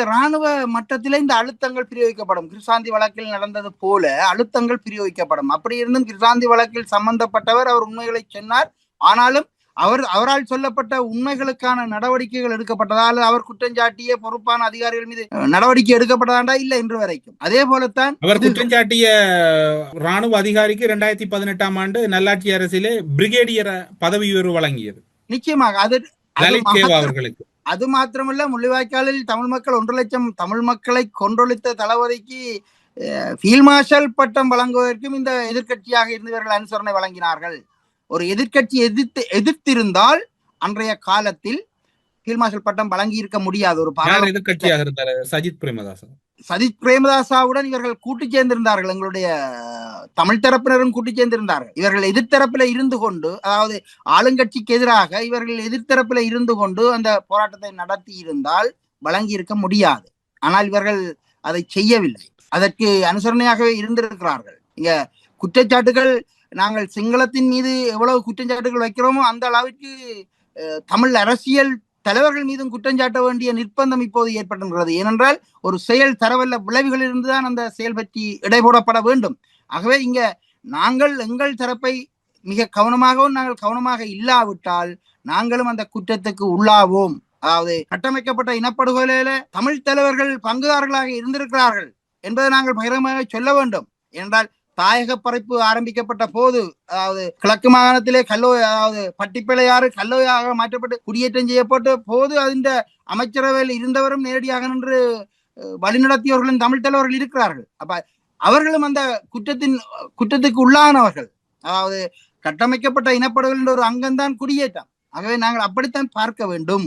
இராணுவ மட்டத்திலே இந்த அழுத்தங்கள் பிரயோகிக்கப்படும். கிருஷாந்தி வழக்கில் நடந்தது போல அழுத்தங்கள் பிரயோகிக்கப்படும். அப்படி இருந்தும் கிருஷாந்தி வழக்கில் சம்பந்தப்பட்டவர் அவர் உண்மைகளை சொன்னார். ஆனாலும் அவரால் சொல்லப்பட்ட உண்மைகளுக்கான நடவடிக்கைகள் எடுக்கப்பட்டதா அல்லது அவர் குற்றஞ்சாட்டிய பொறுப்பான அதிகாரிகள் மீது நடவடிக்கை எடுக்கப்பட்டதாண்டா இல்ல இன்று வரைக்கும். அதே போலத்தான் அவர் குற்றஞ்சாட்டிய ராணுவ அதிகாரிக்கு 2018ஆம் ஆண்டு நல்லாட்சி அரசிலே பிரிகேடியர் பதவி உயர்வு வழங்கியது. நிச்சயமாக அவர்களுக்கு அது மாத்திரமல்ல, முள்ளிவாய்க்காலில் தமிழ் மக்கள் 1 லட்சம் தமிழ் மக்களை கொன்றொழித்த தளபதிக்கு ஃபீல்ட் மார்ஷல் பட்டம் வழங்குவதற்கும் இந்த எதிர்கட்சியாக இருந்தவர்கள் அனுசரணை வழங்கினார்கள். ஒரு எதிர்கட்சி எதிர்த்திருந்தால் அன்றைய காலத்தில் ஃபீல்ட் மார்ஷல் பட்டம் வழங்கி இருக்க முடியாது. ஒரு எதிர்கட்சியாக இருந்தார் சஜித் பிரேமதாசாவுடன் இவர்கள் கூட்டு சேர்ந்திருந்தார்கள். எங்களுடைய தமிழ் தரப்பினரும் கூட்டு சேர்ந்திருந்தார்கள். இவர்கள் எதிர்த்தரப்பில் இருந்து கொண்டு, அதாவது ஆளுங்கட்சிக்கு எதிராக இவர்கள் எதிர்த்தரப்பில் இருந்து கொண்டு அந்த போராட்டத்தை நடத்தி இருந்தால் வழங்கி இருக்க முடியாது. ஆனால் இவர்கள் அதை செய்யவில்லை. அதற்கு அனுசரணையாகவே இருந்திருக்கிறார்கள். இங்க குற்றச்சாட்டுகள், நாங்கள் சிங்களத்தின் மீது எவ்வளவு குற்றச்சாட்டுகள் வைக்கிறோமோ அந்த அளவிற்கு தமிழ் அரசியல் தலைவர்கள் மீதும் குற்றஞ்சாட்ட வேண்டிய நிர்பந்தம் இப்போது ஏற்பட்டிருக்கிறது. ஏனென்றால் ஒரு செயல் தரவல்ல விளைவுகளில் இருந்துதான் அந்த செயல் பற்றி இடைபோடப்பட வேண்டும். ஆகவே இங்க நாங்கள் எங்கள் தரப்பை மிக கவனமாகவும் நாங்கள் கவனமாக இல்லாவிட்டால் நாங்களும் அந்த குற்றத்துக்கு உள்ளாவோம். அதாவது கட்டமைக்கப்பட்ட இனப்படுகொலையில தமிழ் தலைவர்கள் பங்குதாரர்களாக இருந்திருக்கிறார்கள் என்பதை நாங்கள் பகிரங்கமாக சொல்ல வேண்டும். ஏனென்றால் தாயக பறிப்பு ஆரம்பிக்கப்பட்ட போது, அதாவது கிழக்கு மாகாணத்திலே அதாவது பட்டிப்பிளையாறு கல்லோயாக மாற்றப்பட்டு குடியேற்றம் செய்யப்பட்ட போது அந்த அமைச்சரவையில் இருந்தவரும் நேரடியாக நின்று வழிநடத்தியவர்களும் தமிழ் தலைவர்கள் இருக்கிறார்கள். அப்ப அவர்களும் அந்த குற்றத்துக்கு உள்ளானவர்கள். அதாவது கட்டமைக்கப்பட்ட இனப்படுகொலை என்ற ஒரு அங்கம்தான் குடியேற்றம். ஆகவே நாங்கள் அப்படித்தான் பார்க்க வேண்டும்.